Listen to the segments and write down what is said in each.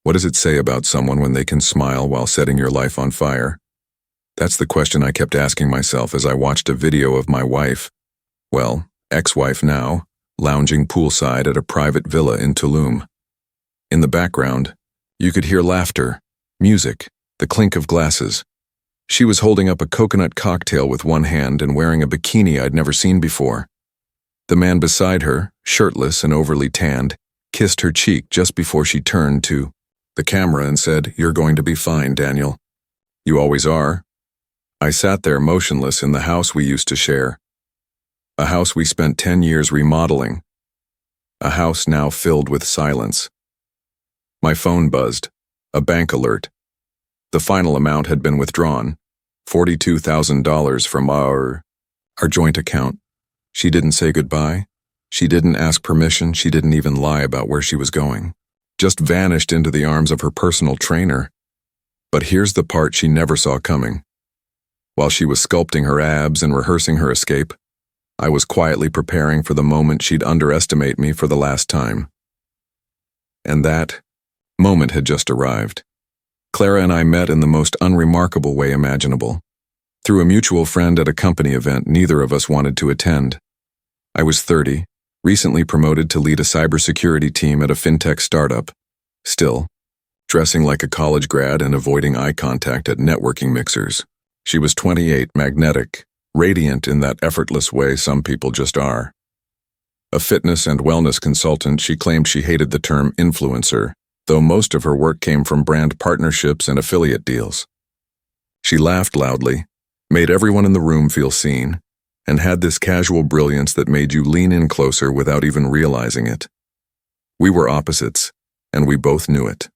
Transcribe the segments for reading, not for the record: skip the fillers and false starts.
What does it say about someone when they can smile while setting your life on fire? That's the question I kept asking myself as I watched a video of my wife, well, ex-wife now, lounging poolside at a private villa in Tulum. In the background, you could hear laughter, music, the clink of glasses. She was holding up a coconut cocktail with one hand and wearing a bikini I'd never seen before. The man beside her, shirtless and overly tanned, kissed her cheek just before she turned to the camera and said, "You're going to be fine, Daniel. You always are." I sat there motionless in the house we used to share. A house we spent 10 years remodeling. A house now filled with silence. My phone buzzed. A bank alert. The final amount had been withdrawn. $42,000 from our joint account. She didn't say goodbye. She didn't ask permission. She didn't even lie about where she was going. Just vanished into the arms of her personal trainer. But here's the part she never saw coming. While she was sculpting her abs and rehearsing her escape, I was quietly preparing for the moment she'd underestimate me for the last time. And that moment had just arrived. Clara and I met in the most unremarkable way imaginable. Through a mutual friend at a company event neither of us wanted to attend. I was 30, recently promoted to lead a cybersecurity team at a fintech startup. Still, dressing like a college grad and avoiding eye contact at networking mixers. She was 28, magnetic, radiant in that effortless way some people just are. A fitness and wellness consultant, she claimed she hated the term influencer, though most of her work came from brand partnerships and affiliate deals. She laughed loudly, made everyone in the room feel seen, and had this casual brilliance that made you lean in closer without even realizing it. We were opposites, and we both knew it.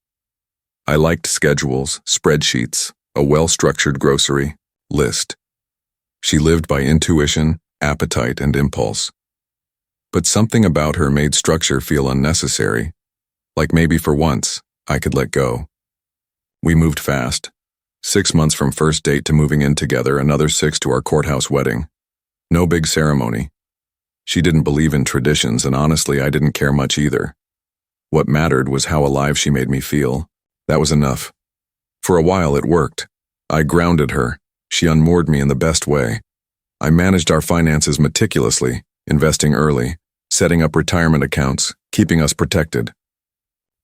I liked schedules, spreadsheets, a well-structured grocery list. She lived by intuition, appetite, and impulse. But something about her made structure feel unnecessary, like maybe for once, I could let go. We moved fast. 6 months from first date to moving in together, another 6 to our courthouse wedding. No big ceremony. She didn't believe in traditions, and honestly, I didn't care much either. What mattered was how alive she made me feel. That was enough. For a while, it worked. I grounded her. She unmoored me in the best way. I managed our finances meticulously, investing early, setting up retirement accounts, keeping us protected.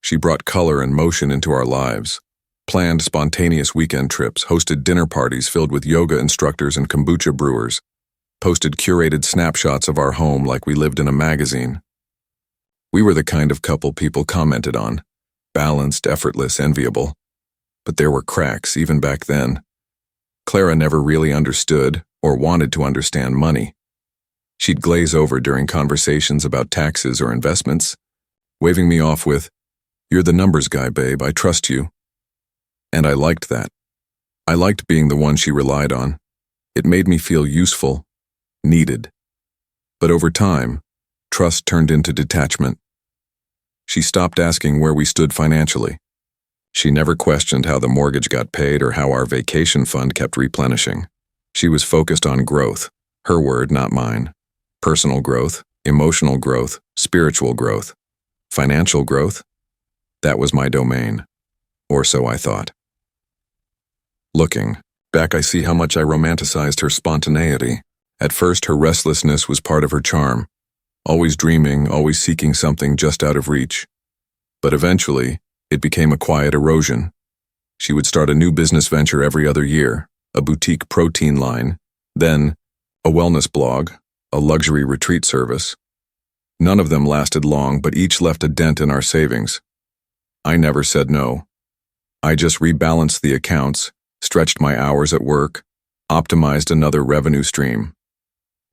She brought color and motion into our lives, planned spontaneous weekend trips, hosted dinner parties filled with yoga instructors and kombucha brewers, posted curated snapshots of our home like we lived in a magazine. We were the kind of couple people commented on, balanced, effortless, enviable. But there were cracks even back then. Clara never really understood or wanted to understand money. She'd glaze over during conversations about taxes or investments, waving me off with, "You're the numbers guy, babe, I trust you." And I liked that. I liked being the one she relied on. It made me feel useful, needed. But over time, trust turned into detachment. She stopped asking where we stood financially. She never questioned how the mortgage got paid or how our vacation fund kept replenishing. She was focused on growth, her word, not mine. Personal growth, emotional growth, spiritual growth, financial growth. That was my domain, or so I thought. Looking back, I see how much I romanticized her spontaneity. At first, her restlessness was part of her charm, always dreaming, always seeking something just out of reach. But eventually, it became a quiet erosion. She would start a new business venture every other year, a boutique protein line, then a wellness blog, a luxury retreat service. None of them lasted long, but each left a dent in our savings. I never said no. I just rebalanced the accounts, stretched my hours at work, optimized another revenue stream.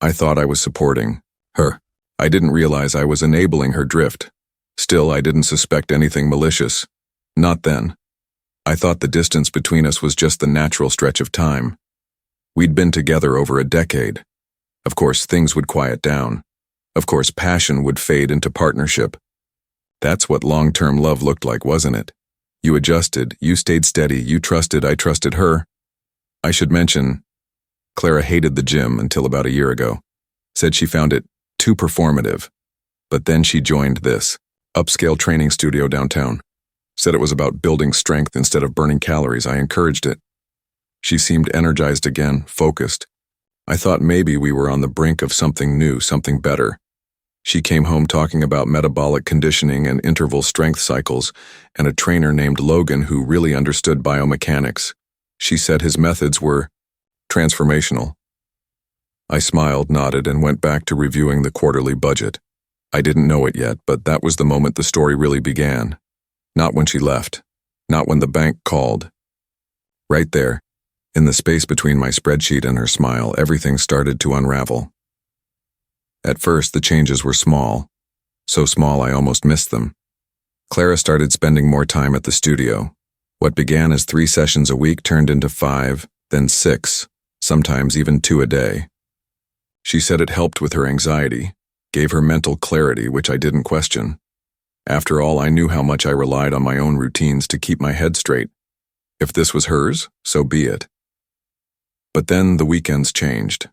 I thought I was supporting her. I didn't realize I was enabling her drift. Still, I didn't suspect anything malicious. Not then. I thought the distance between us was just the natural stretch of time. We'd been together over a decade. Of course, things would quiet down. Of course, passion would fade into partnership. That's what long-term love looked like, wasn't it? You adjusted, you stayed steady, you trusted, I trusted her. I should mention, Clara hated the gym until about a year ago. Said she found it too performative. But then she joined this upscale training studio downtown. Said it was about building strength instead of burning calories. I encouraged it. She seemed energized again, focused. I thought maybe we were on the brink of something new, something better. She came home talking about metabolic conditioning and interval strength cycles, and a trainer named Logan who really understood biomechanics. She said his methods were transformational. I smiled, nodded, and went back to reviewing the quarterly budget. I didn't know it yet, but that was the moment the story really began. Not when she left. Not when the bank called. Right there, in the space between my spreadsheet and her smile, everything started to unravel. At first, the changes were small. So small I almost missed them. Clara started spending more time at the studio. What began as 3 sessions a week turned into 5, then 6, sometimes even 2 a day. She said it helped with her anxiety, gave her mental clarity, which I didn't question. After all, I knew how much I relied on my own routines to keep my head straight. If this was hers, so be it. But then the weekends changed.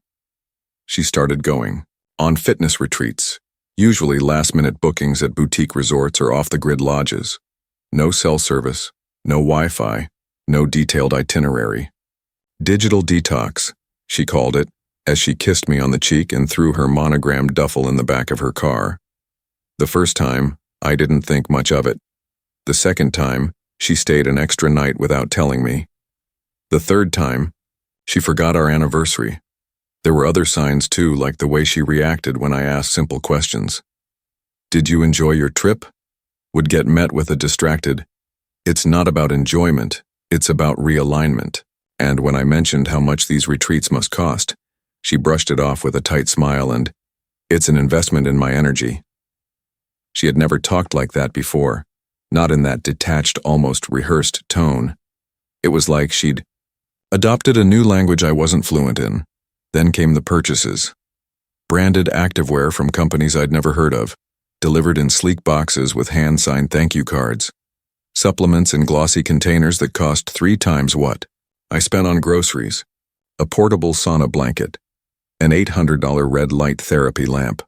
She started going on fitness retreats, usually last-minute bookings at boutique resorts or off-the-grid lodges. No cell service, no Wi-Fi, no detailed itinerary. Digital detox, she called it, as she kissed me on the cheek and threw her monogrammed duffel in the back of her car. The first time, I didn't think much of it. The second time, she stayed an extra night without telling me. The third time, she forgot our anniversary. There were other signs too, like the way she reacted when I asked simple questions. Did you enjoy your trip? Would get met with a distracted, it's not about enjoyment, it's about realignment. And when I mentioned how much these retreats must cost, she brushed it off with a tight smile and, it's an investment in my energy. She had never talked like that before, not in that detached, almost rehearsed tone. It was like she'd adopted a new language I wasn't fluent in. Then came the purchases. Branded activewear from companies I'd never heard of, delivered in sleek boxes with hand-signed thank you cards. Supplements in glossy containers that cost 3 times what I spent on groceries. A portable sauna blanket. An $800 red light therapy lamp.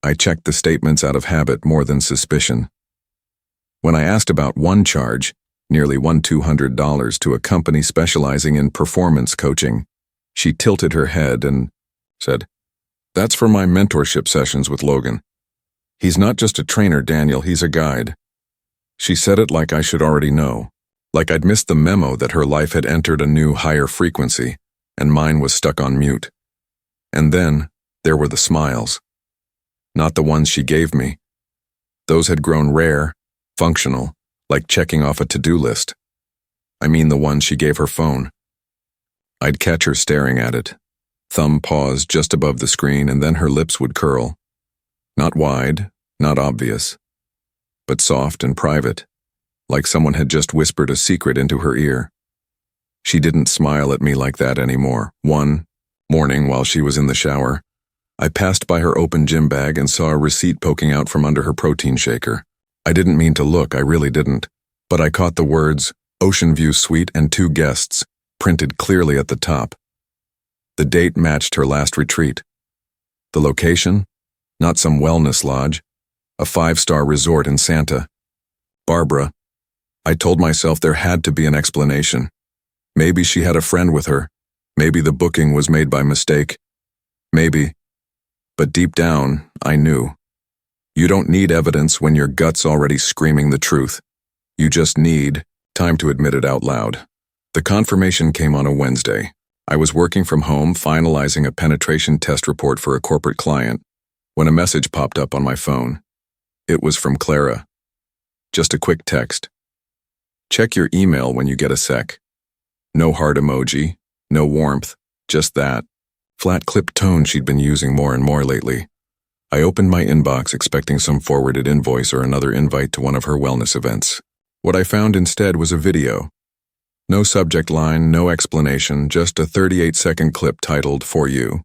I checked the statements out of habit more than suspicion. When I asked about one charge, nearly $200 to a company specializing in performance coaching, she tilted her head and said, "That's for my mentorship sessions with Logan. He's not just a trainer, Daniel, he's a guide." She said it like I should already know, like I'd missed the memo that her life had entered a new, higher frequency, and mine was stuck on mute. And then, there were the smiles. Not the ones she gave me. Those had grown rare, functional, like checking off a to-do list. I mean the ones she gave her phone. I'd catch her staring at it, thumb paused just above the screen, and then her lips would curl. Not wide, not obvious, but soft and private, like someone had just whispered a secret into her ear. She didn't smile at me like that anymore. One morning, while she was in the shower, I passed by her open gym bag and saw a receipt poking out from under her protein shaker. I didn't mean to look, I really didn't, but I caught the words, Ocean View Suite and 2 guests, printed clearly at the top. The date matched her last retreat. The location? Not some wellness lodge. A 5-star resort in Santa. Barbara. I told myself there had to be an explanation. Maybe she had a friend with her. Maybe the booking was made by mistake. Maybe. But deep down, I knew. You don't need evidence when your gut's already screaming the truth. You just need time to admit it out loud. The confirmation came on a Wednesday. I was working from home, finalizing a penetration test report for a corporate client, when a message popped up on my phone. It was from Clara. Just a quick text. Check your email when you get a sec. No heart emoji, no warmth, just that flat clipped tone she'd been using more and more lately. I opened my inbox expecting some forwarded invoice or another invite to one of her wellness events. What I found instead was a video. No subject line, no explanation, just a 38-second clip titled, For You.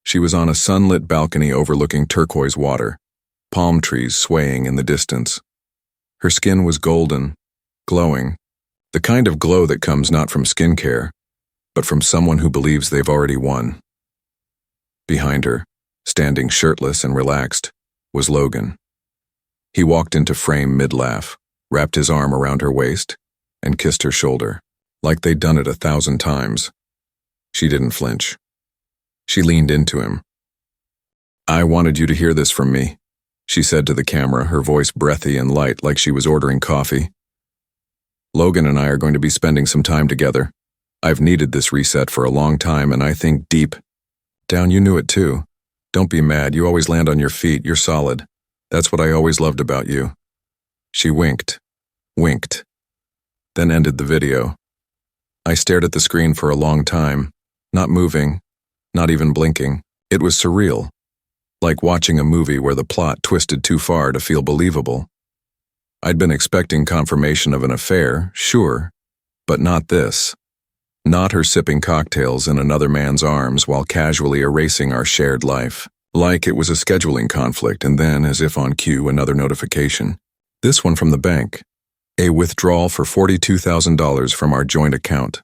She was on a sunlit balcony overlooking turquoise water, palm trees swaying in the distance. Her skin was golden, glowing, the kind of glow that comes not from skincare, but from someone who believes they've already won. Behind her, standing shirtless and relaxed, was Logan. He walked into frame mid-laugh, wrapped his arm around her waist, and kissed her shoulder, like they'd done it 1,000 times. She didn't flinch. She leaned into him. "I wanted you to hear this from me," she said to the camera, her voice breathy and light like she was ordering coffee. "Logan and I are going to be spending some time together. I've needed this reset for a long time, and I think deep down you knew it too. Don't be mad, you always land on your feet, you're solid. That's what I always loved about you." She winked, then ended the video. I stared at the screen for a long time, not moving, not even blinking. It was surreal, like watching a movie where the plot twisted too far to feel believable. I'd been expecting confirmation of an affair, sure, but not this. Not her sipping cocktails in another man's arms while casually erasing our shared life. Like it was a scheduling conflict, and then, as if on cue, another notification. This one from the bank. A withdrawal for $42,000 from our joint account.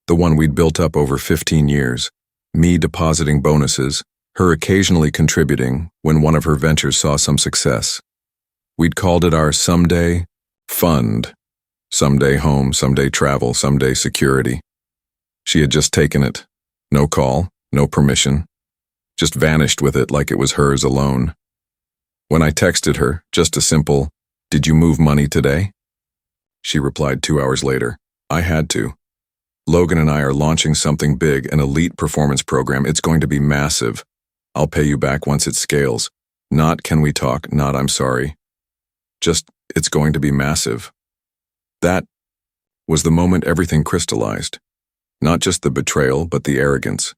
The one we'd built up over 15 years. Me depositing bonuses, her occasionally contributing when one of her ventures saw some success. We'd called it our someday fund. Someday home, someday travel, someday security. She had just taken it. No call, no permission. Just vanished with it like it was hers alone. When I texted her, just a simple, "Did you move money today?" She replied 2 hours later, "I had to. Logan and I are launching something big, an elite performance program. It's going to be massive. I'll pay you back once it scales. Not can we talk, not I'm sorry. Just, it's going to be massive." That was the moment everything crystallized. Not just the betrayal, but the arrogance.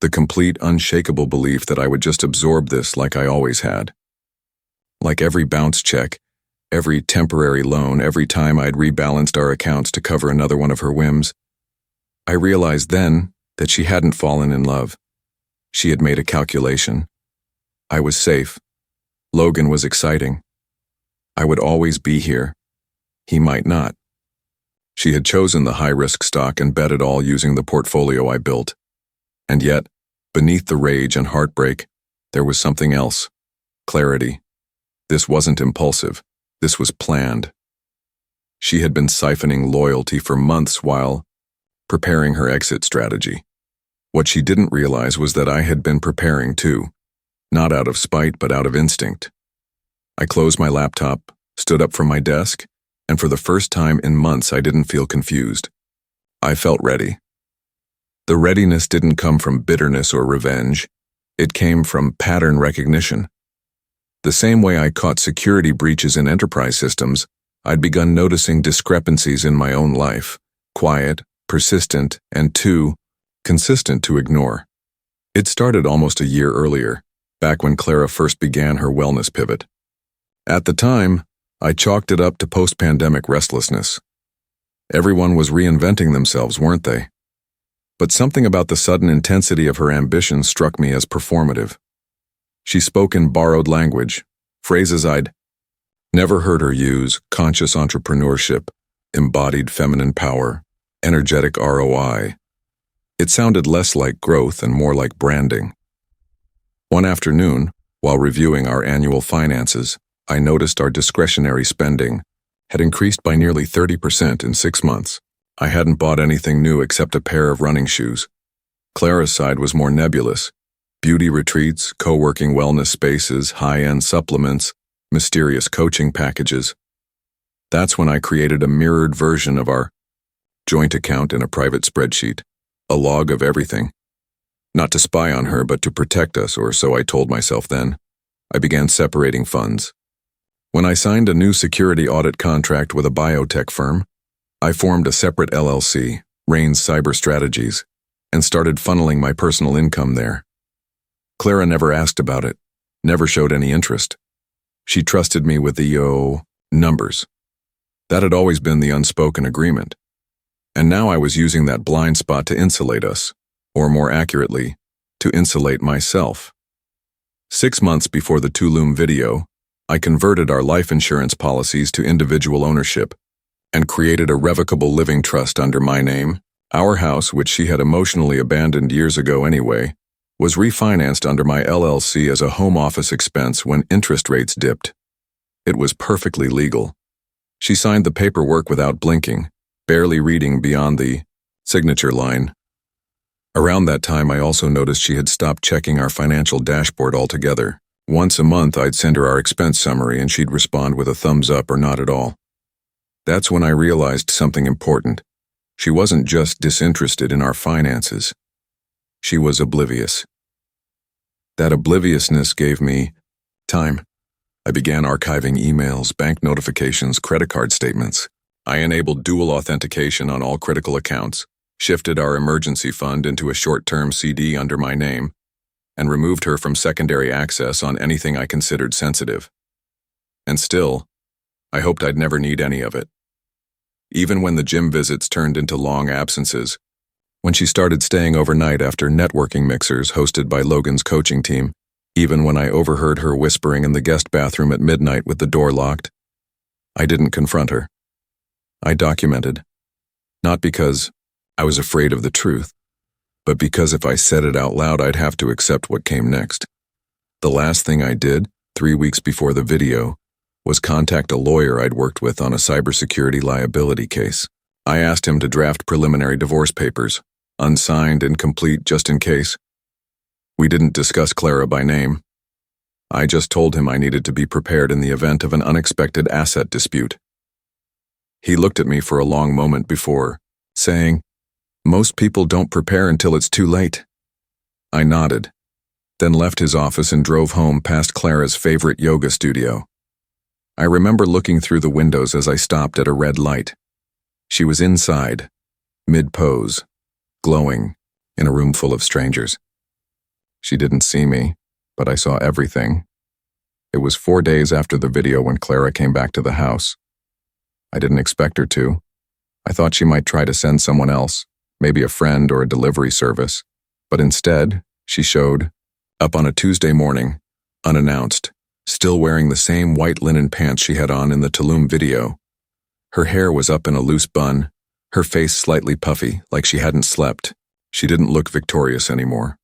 The complete, unshakable belief that I would just absorb this like I always had. Like every bounce check, every temporary loan, every time I'd rebalanced our accounts to cover another one of her whims, I realized then that she hadn't fallen in love. She had made a calculation. I was safe. Logan was exciting. I would always be here. He might not. She had chosen the high-risk stock and bet it all using the portfolio I built. And yet, beneath the rage and heartbreak, there was something else. Clarity. This wasn't impulsive. This was planned. She had been siphoning loyalty for months while preparing her exit strategy. What she didn't realize was that I had been preparing too, not out of spite but out of instinct. I closed my laptop, stood up from my desk, and for the first time in months I didn't feel confused. I felt ready. The readiness didn't come from bitterness or revenge. It came from pattern recognition. The same way I caught security breaches in enterprise systems, I'd begun noticing discrepancies in my own life, quiet, persistent, and too consistent to ignore. It started almost a year earlier, back when Clara first began her wellness pivot. At the time, I chalked it up to post-pandemic restlessness. Everyone was reinventing themselves, weren't they? But something about the sudden intensity of her ambition struck me as performative. She spoke in borrowed language, phrases I'd never heard her use: conscious entrepreneurship, embodied feminine power, energetic ROI. It sounded less like growth and more like branding. One afternoon, while reviewing our annual finances, I noticed our discretionary spending had increased by nearly 30% in 6 months. I hadn't bought anything new except a pair of running shoes. Clara's side was more nebulous. Beauty retreats, co-working wellness spaces, high-end supplements, mysterious coaching packages. That's when I created a mirrored version of our joint account in a private spreadsheet, a log of everything. Not to spy on her, but to protect us, or so I told myself then. I began separating funds. When I signed a new security audit contract with a biotech firm, I formed a separate LLC, Rain's Cyber Strategies, and started funneling my personal income there. Clara never asked about it, never showed any interest. She trusted me with the numbers. That had always been the unspoken agreement. And now I was using that blind spot to insulate us, or more accurately, to insulate myself. 6 months before the Tulum video, I converted our life insurance policies to individual ownership and created a revocable living trust under my name. Our house, which she had emotionally abandoned years ago anyway, was refinanced under my LLC as a home office expense when interest rates dipped. It was perfectly legal. She signed the paperwork without blinking, barely reading beyond the signature line. Around that time, I also noticed she had stopped checking our financial dashboard altogether. Once a month, I'd send her our expense summary and she'd respond with a thumbs up or not at all. That's when I realized something important. She wasn't just disinterested in our finances. She was oblivious. That obliviousness gave me time. I began archiving emails, bank notifications, credit card statements. I enabled dual authentication on all critical accounts, shifted our emergency fund into a short-term CD under my name, and removed her from secondary access on anything I considered sensitive. And still, I hoped I'd never need any of it. Even when the gym visits turned into long absences, when she started staying overnight after networking mixers hosted by Logan's coaching team, even when I overheard her whispering in the guest bathroom at midnight with the door locked, I didn't confront her. I documented. Not because I was afraid of the truth, but because if I said it out loud, I'd have to accept what came next. The last thing I did, 3 weeks before the video, was contact a lawyer I'd worked with on a cybersecurity liability case. I asked him to draft preliminary divorce papers, unsigned and complete just in case. We didn't discuss Clara by name. I just told him I needed to be prepared in the event of an unexpected asset dispute. He looked at me for a long moment before saying, "Most people don't prepare until it's too late." I nodded, then left his office and drove home past Clara's favorite yoga studio. I remember looking through the windows as I stopped at a red light. She was inside, mid-pose, glowing, in a room full of strangers. She didn't see me, but I saw everything. It was 4 days after the video when Clara came back to the house. I didn't expect her to. I thought she might try to send someone else, maybe a friend or a delivery service, but instead, she showed up on a Tuesday morning, unannounced, still wearing the same white linen pants she had on in the Tulum video. Her hair was up in a loose bun, her face slightly puffy, like she hadn't slept. She didn't look victorious anymore.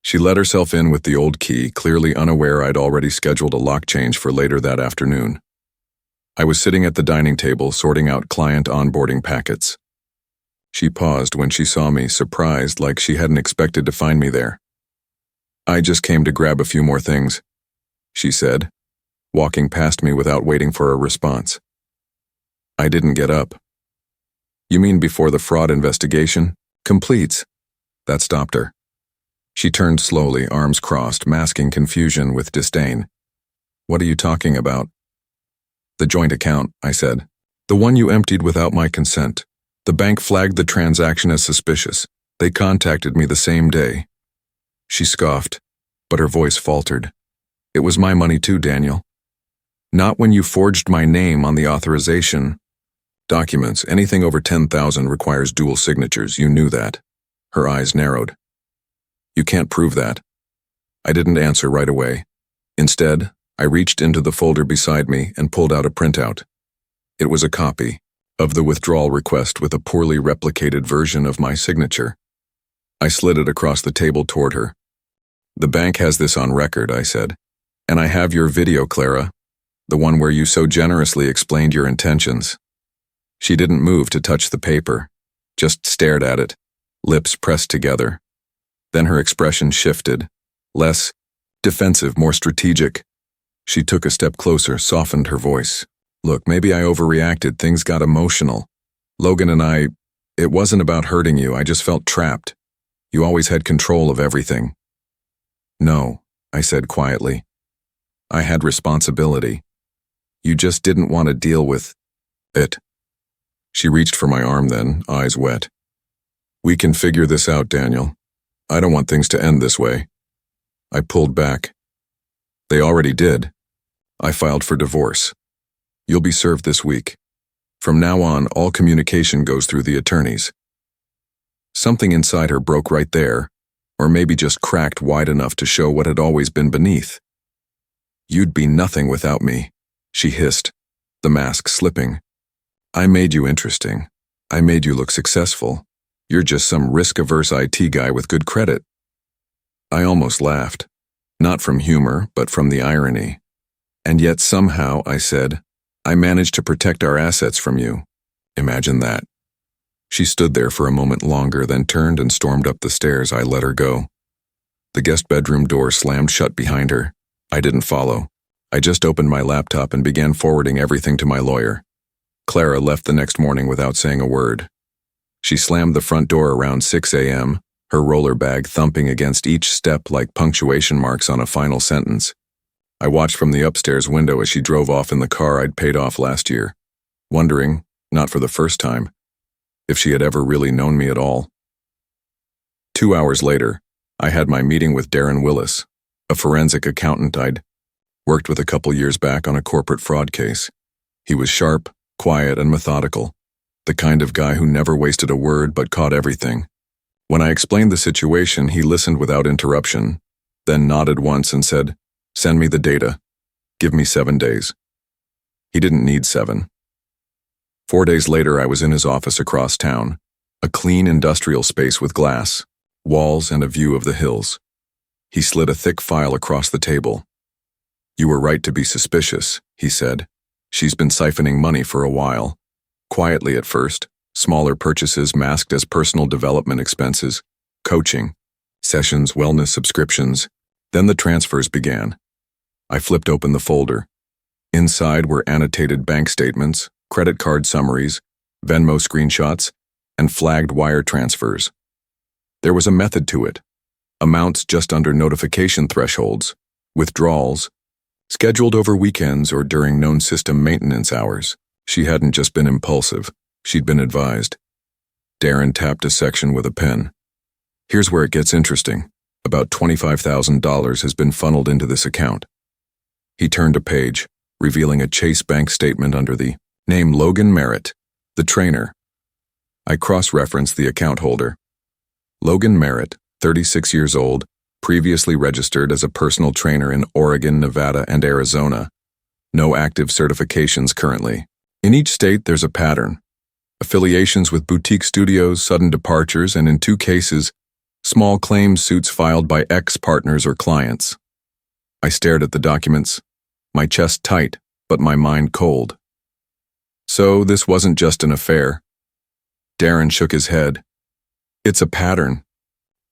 She let herself in with the old key, clearly unaware I'd already scheduled a lock change for later that afternoon. I was sitting at the dining table sorting out client onboarding packets. She paused when she saw me, surprised, like she hadn't expected to find me there. "I just came to grab a few more things," she said, walking past me without waiting for a response. I didn't get up. "You mean before the fraud investigation completes?" That stopped her. She turned slowly, arms crossed, masking confusion with disdain. "What are you talking about?" "The joint account," I said. "The one you emptied without my consent. The bank flagged the transaction as suspicious. They contacted me the same day." She scoffed, but her voice faltered. "It was my money too, Daniel. Not when you forged my name on the authorization documents. Anything over 10,000 requires dual signatures. You knew that." Her eyes narrowed. "You can't prove that." I didn't answer right away. Instead, I reached into the folder beside me and pulled out a printout. It was a copy of the withdrawal request with a poorly replicated version of my signature. I slid it across the table toward her. "The bank has this on record," I said. "And I have your video, Clara, the one where you so generously explained your intentions." She didn't move to touch the paper, just stared at it, lips pressed together. Then her expression shifted, less defensive, more strategic. She took a step closer, softened her voice. "Look, maybe I overreacted, things got emotional. Logan and it wasn't about hurting you, I just felt trapped. You always had control of everything." "No," I said quietly. "I had responsibility. You just didn't want to deal with it." She reached for my arm then, eyes wet. "We can figure this out, Daniel. I don't want things to end this way." I pulled back. "They already did. I filed for divorce. You'll be served this week. From now on, all communication goes through the attorneys." Something inside her broke right there, or maybe just cracked wide enough to show what had always been beneath. "You'd be nothing without me," she hissed, the mask slipping. "I made you interesting. I made you look successful. You're just some risk-averse IT guy with good credit." I almost laughed, not from humor, but from the irony. "And yet somehow," I said, I managed to protect our assets from you. Imagine that. She stood there for a moment longer, then turned and stormed up the stairs. I let her go. The guest bedroom door slammed shut behind her. I didn't follow. I just opened my laptop and began forwarding everything to my lawyer. Clara left the next morning without saying a word. She slammed the front door around 6 a.m., her roller bag thumping against each step like punctuation marks on a final sentence. I watched from the upstairs window as she drove off in the car I'd paid off last year, wondering, not for the first time, if she had ever really known me at all. 2 hours later, I had my meeting with Darren Willis, a forensic accountant I'd worked with a couple years back on a corporate fraud case. He was sharp, quiet, and methodical, the kind of guy who never wasted a word but caught everything. When I explained the situation, he listened without interruption, then nodded once and said, "Send me the data. Give me 7 days." He didn't need 7. 4 days later, I was in his office across town, a clean industrial space with glass, walls, and a view of the hills. He slid a thick file across the table. "You were right to be suspicious," he said. "She's been siphoning money for a while. Quietly at first, smaller purchases masked as personal development expenses, coaching, sessions, wellness subscriptions. Then the transfers began." I flipped open the folder. Inside were annotated bank statements, credit card summaries, Venmo screenshots, and flagged wire transfers. There was a method to it. Amounts just under notification thresholds, withdrawals, scheduled over weekends or during known system maintenance hours. She hadn't just been impulsive, she'd been advised. Darren tapped a section with a pen. "Here's where it gets interesting. About $25,000 has been funneled into this account." He turned a page, revealing a Chase Bank statement under the name Logan Merritt, the trainer. I cross-referenced the account holder. Logan Merritt, 36 years old, previously registered as a personal trainer in Oregon, Nevada, and Arizona. No active certifications currently. In each state, there's a pattern. Affiliations with boutique studios, sudden departures, and in 2 cases, small claim suits filed by ex-partners or clients. I stared at the documents, my chest tight, but my mind cold. So this wasn't just an affair. Darren shook his head. "It's a pattern.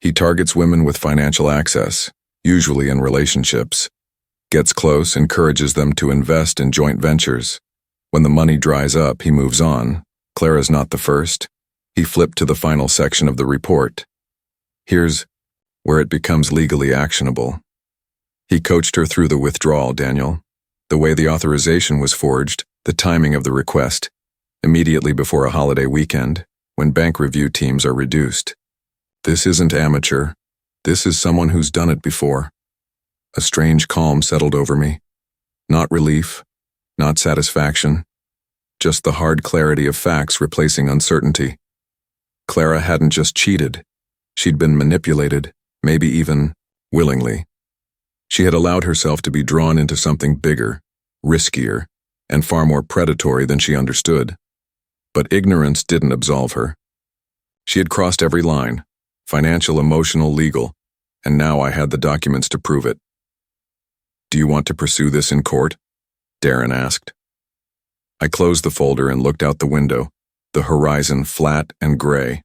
He targets women with financial access, usually in relationships. Gets close, encourages them to invest in joint ventures. When the money dries up, he moves on. Clara's not the first." He flipped to the final section of the report. "Here's where it becomes legally actionable." He coached her through the withdrawal, Daniel. The way the authorization was forged, the timing of the request, immediately before a holiday weekend, when bank review teams are reduced. This isn't amateur. This is someone who's done it before. A strange calm settled over me. Not relief, not satisfaction, just the hard clarity of facts replacing uncertainty. Clara hadn't just cheated. She'd been manipulated, maybe even willingly. She had allowed herself to be drawn into something bigger, riskier, and far more predatory than she understood. But ignorance didn't absolve her. She had crossed every line, financial, emotional, legal, and now I had the documents to prove it. "Do you want to pursue this in court?" Darren asked. I closed the folder and looked out the window, the horizon flat and gray.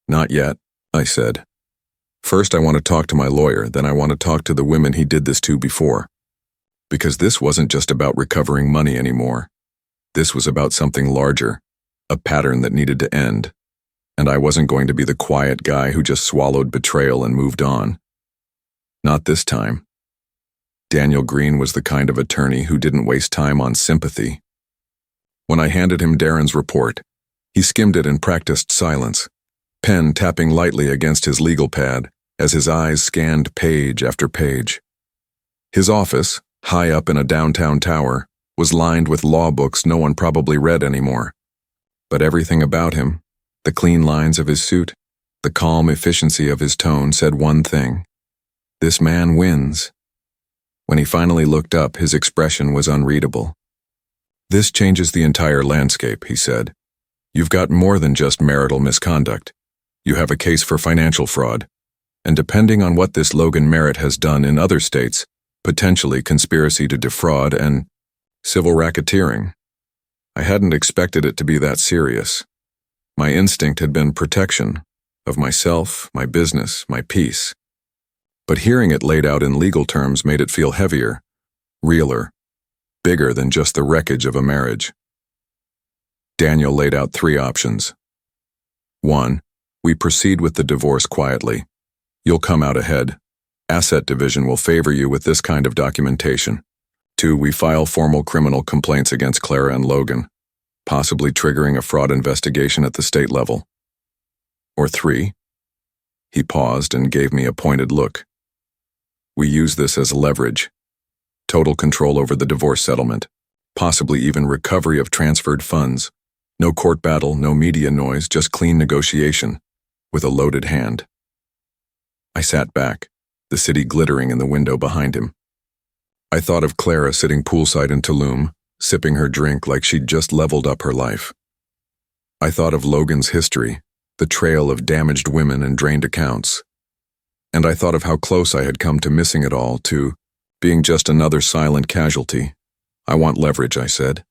"Not yet," I said. "First I want to talk to my lawyer, then I want to talk to the women he did this to before. Because this wasn't just about recovering money anymore. This was about something larger, a pattern that needed to end. And I wasn't going to be the quiet guy who just swallowed betrayal and moved on. Not this time." Daniel Green was the kind of attorney who didn't waste time on sympathy. When I handed him Darren's report, he skimmed it and practiced silence, pen tapping lightly against his legal pad as his eyes scanned page after page. His office, high up in a downtown tower, was lined with law books no one probably read anymore. But everything about him, the clean lines of his suit, the calm efficiency of his tone, said one thing: this man wins. When he finally looked up, his expression was unreadable. "This changes the entire landscape," he said. "You've got more than just marital misconduct. You have a case for financial fraud, and depending on what this Logan Merritt has done in other states, potentially conspiracy to defraud and..." Civil racketeering. I hadn't expected it to be that serious. My instinct had been protection of myself, my business, my peace. But hearing it laid out in legal terms made it feel heavier, realer, bigger than just the wreckage of a marriage. Daniel laid out 3 options. 1. We proceed with the divorce quietly. You'll come out ahead. Asset division will favor you with this kind of documentation. 2. We file formal criminal complaints against Clara and Logan, possibly triggering a fraud investigation at the state level. Or 3. He paused and gave me a pointed look. We use this as leverage. Total control over the divorce settlement, possibly even recovery of transferred funds. No court battle, no media noise, just clean negotiation, with a loaded hand. I sat back, the city glittering in the window behind him. I thought of Clara sitting poolside in Tulum, sipping her drink like she'd just leveled up her life. I thought of Logan's history, the trail of damaged women and drained accounts. And I thought of how close I had come to missing it all, to being just another silent casualty. I want leverage, I said.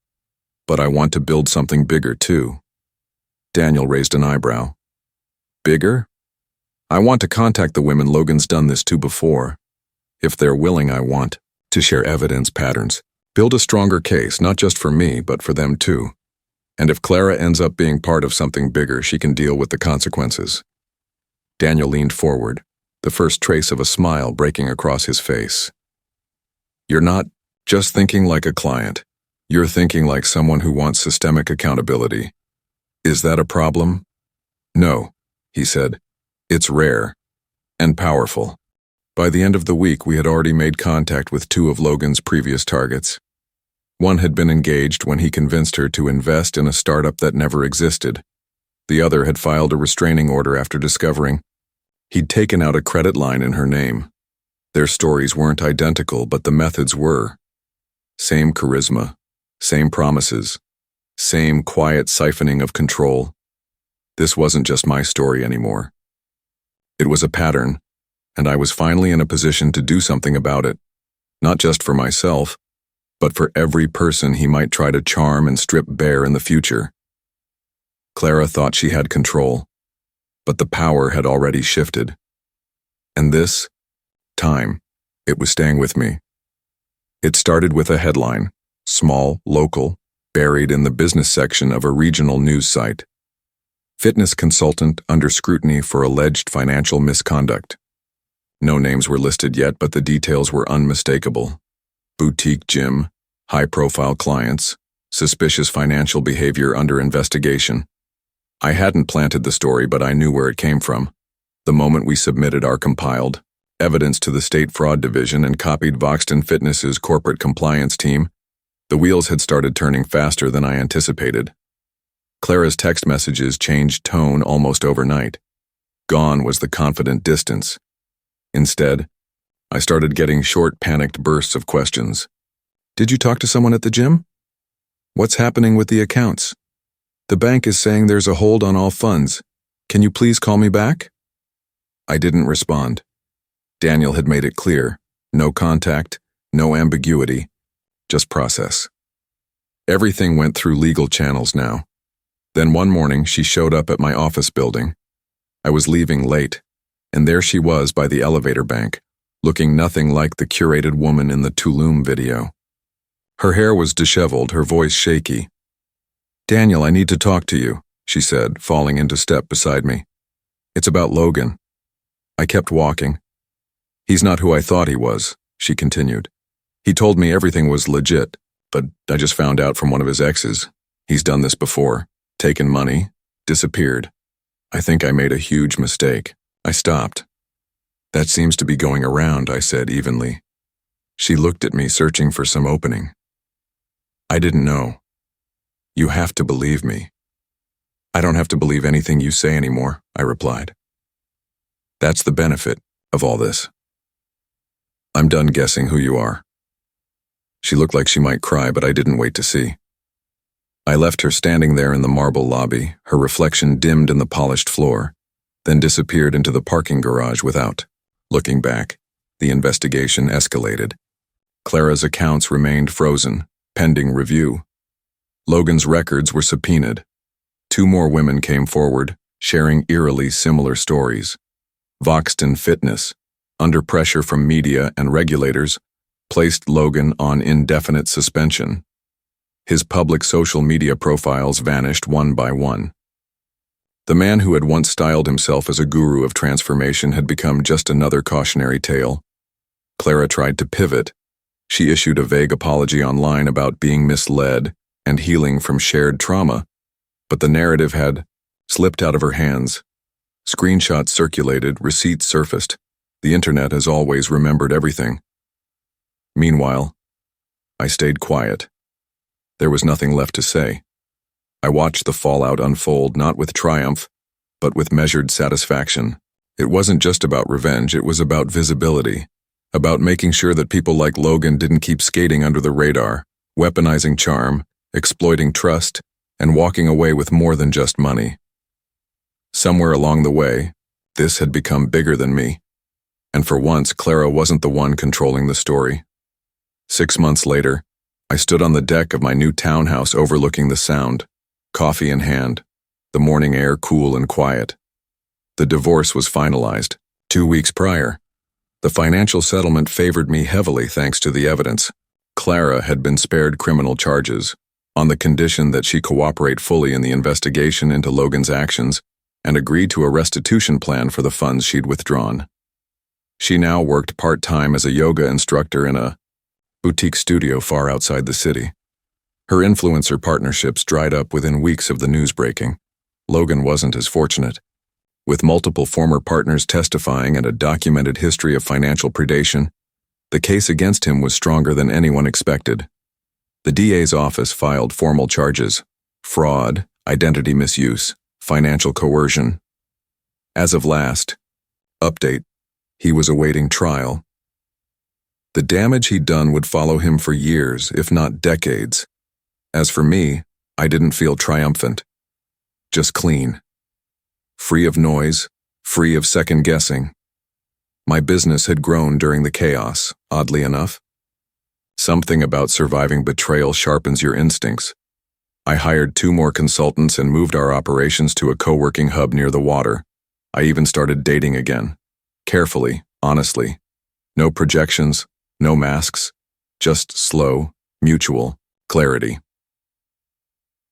But I want to build something bigger, too. Daniel raised an eyebrow. Bigger? I want to contact the women Logan's done this to before. If they're willing, I want to share evidence patterns, build a stronger case, not just for me, but for them too. And if Clara ends up being part of something bigger, she can deal with the consequences. Daniel leaned forward, the first trace of a smile breaking across his face. You're not just thinking like a client. You're thinking like someone who wants systemic accountability. Is that a problem? No, he said. It's rare and powerful. By the end of the week, we had already made contact with 2 of Logan's previous targets. One had been engaged when he convinced her to invest in a startup that never existed. The other had filed a restraining order after discovering he'd taken out a credit line in her name. Their stories weren't identical, but the methods were. Same charisma, same promises, same quiet siphoning of control. This wasn't just my story anymore. It was a pattern, and I was finally in a position to do something about it, not just for myself, but for every person he might try to charm and strip bare in the future. Clara thought she had control, but the power had already shifted. And this time, it was staying with me. It started with a headline, small, local, buried in the business section of a regional news site. Fitness consultant under scrutiny for alleged financial misconduct. No names were listed yet, but the details were unmistakable. Boutique gym, high-profile clients, suspicious financial behavior under investigation. I hadn't planted the story, but I knew where it came from. The moment we submitted our compiled evidence to the State Fraud Division and copied Voxton Fitness's corporate compliance team, the wheels had started turning faster than I anticipated. Clara's text messages changed tone almost overnight. Gone was the confident distance. Instead, I started getting short, panicked bursts of questions. Did you talk to someone at the gym? What's happening with the accounts? The bank is saying there's a hold on all funds. Can you please call me back? I didn't respond. Daniel had made it clear. No contact, no ambiguity, just process. Everything went through legal channels now. Then one morning, she showed up at my office building. I was leaving late, and there she was by the elevator bank, looking nothing like the curated woman in the Tulum video. Her hair was disheveled, her voice shaky. Daniel, I need to talk to you, she said, falling into step beside me. It's about Logan. I kept walking. He's not who I thought he was, she continued. He told me everything was legit, but I just found out from one of his exes. He's done this before, taken money, disappeared. I think I made a huge mistake. I stopped. That seems to be going around, I said evenly. She looked at me, searching for some opening. I didn't know. You have to believe me. I don't have to believe anything you say anymore, I replied. That's the benefit of all this. I'm done guessing who you are. She looked like she might cry, but I didn't wait to see. I left her standing there in the marble lobby, her reflection dimmed in the polished floor, then disappeared into the parking garage without looking back. The investigation escalated. Clara's accounts remained frozen, pending review. Logan's records were subpoenaed. 2 more women came forward, sharing eerily similar stories. Voxton Fitness, under pressure from media and regulators, placed Logan on indefinite suspension. His public social media profiles vanished one by one. The man who had once styled himself as a guru of transformation had become just another cautionary tale. Clara tried to pivot. She issued a vague apology online about being misled and healing from shared trauma, but the narrative had slipped out of her hands. Screenshots circulated, receipts surfaced. The internet has always remembered everything. Meanwhile, I stayed quiet. There was nothing left to say. I watched the fallout unfold, not with triumph, but with measured satisfaction. It wasn't just about revenge, it was about visibility, about making sure that people like Logan didn't keep skating under the radar, weaponizing charm, exploiting trust, and walking away with more than just money. Somewhere along the way, this had become bigger than me, and for once Clara wasn't the one controlling the story. 6 months later, I stood on the deck of my new townhouse overlooking the Sound, coffee in hand, the morning air cool and quiet. The divorce was finalized 2 weeks prior. The financial settlement favored me heavily thanks to the evidence. Clara had been spared criminal charges, on the condition that she cooperate fully in the investigation into Logan's actions and agreed to a restitution plan for the funds she'd withdrawn. She now worked part-time as a yoga instructor in a boutique studio far outside the city. Her influencer partnerships dried up within weeks of the news breaking. Logan wasn't as fortunate. With multiple former partners testifying and a documented history of financial predation, the case against him was stronger than anyone expected. The DA's office filed formal charges: fraud, identity misuse, financial coercion. As of last update, he was awaiting trial. The damage he'd done would follow him for years, if not decades. As for me, I didn't feel triumphant. Just clean. Free of noise, free of second-guessing. My business had grown during the chaos, oddly enough. Something about surviving betrayal sharpens your instincts. I hired 2 more consultants and moved our operations to a co-working hub near the water. I even started dating again. Carefully, honestly. No projections, no masks, just slow, mutual clarity.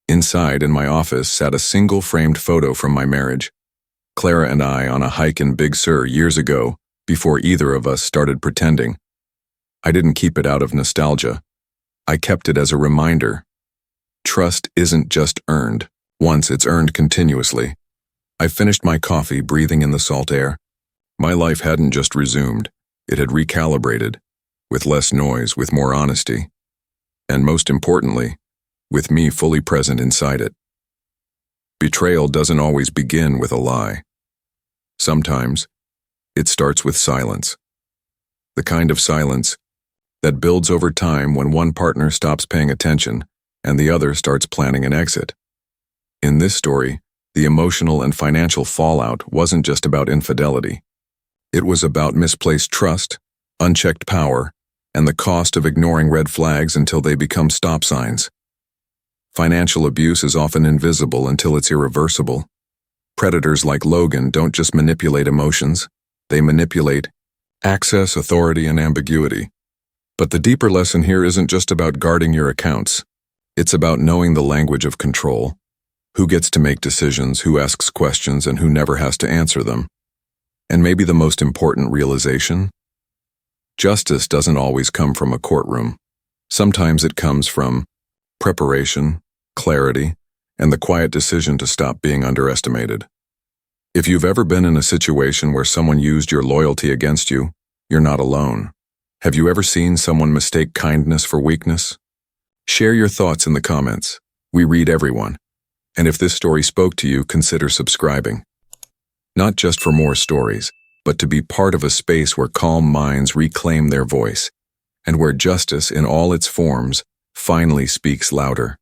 Inside, in my office, sat a single framed photo from my marriage. Clara and I on a hike in Big Sur years ago, before either of us started pretending. I didn't keep it out of nostalgia. I kept it as a reminder. Trust isn't just earned. Once it's earned continuously. I finished my coffee, breathing in the salt air. My life hadn't just resumed. It had recalibrated. With less noise, with more honesty. And most importantly, with me fully present inside it. Betrayal doesn't always begin with a lie. Sometimes, it starts with silence. The kind of silence that builds over time when one partner stops paying attention and the other starts planning an exit. In this story, the emotional and financial fallout wasn't just about infidelity. It was about misplaced trust, unchecked power, and the cost of ignoring red flags until they become stop signs. Financial abuse is often invisible until it's irreversible. Predators like Logan don't just manipulate emotions, they manipulate access, authority, and ambiguity. But the deeper lesson here isn't just about guarding your accounts. It's about knowing the language of control. Who gets to make decisions, who asks questions, and who never has to answer them. And maybe the most important realization? Justice doesn't always come from a courtroom. Sometimes it comes from preparation, clarity, and the quiet decision to stop being underestimated. If you've ever been in a situation where someone used your loyalty against you, you're not alone. Have you ever seen someone mistake kindness for weakness? Share your thoughts in the comments. We read everyone. And if this story spoke to you, consider subscribing. Not just for more stories, but to be part of a space where calm minds reclaim their voice, and where justice in all its forms finally speaks louder.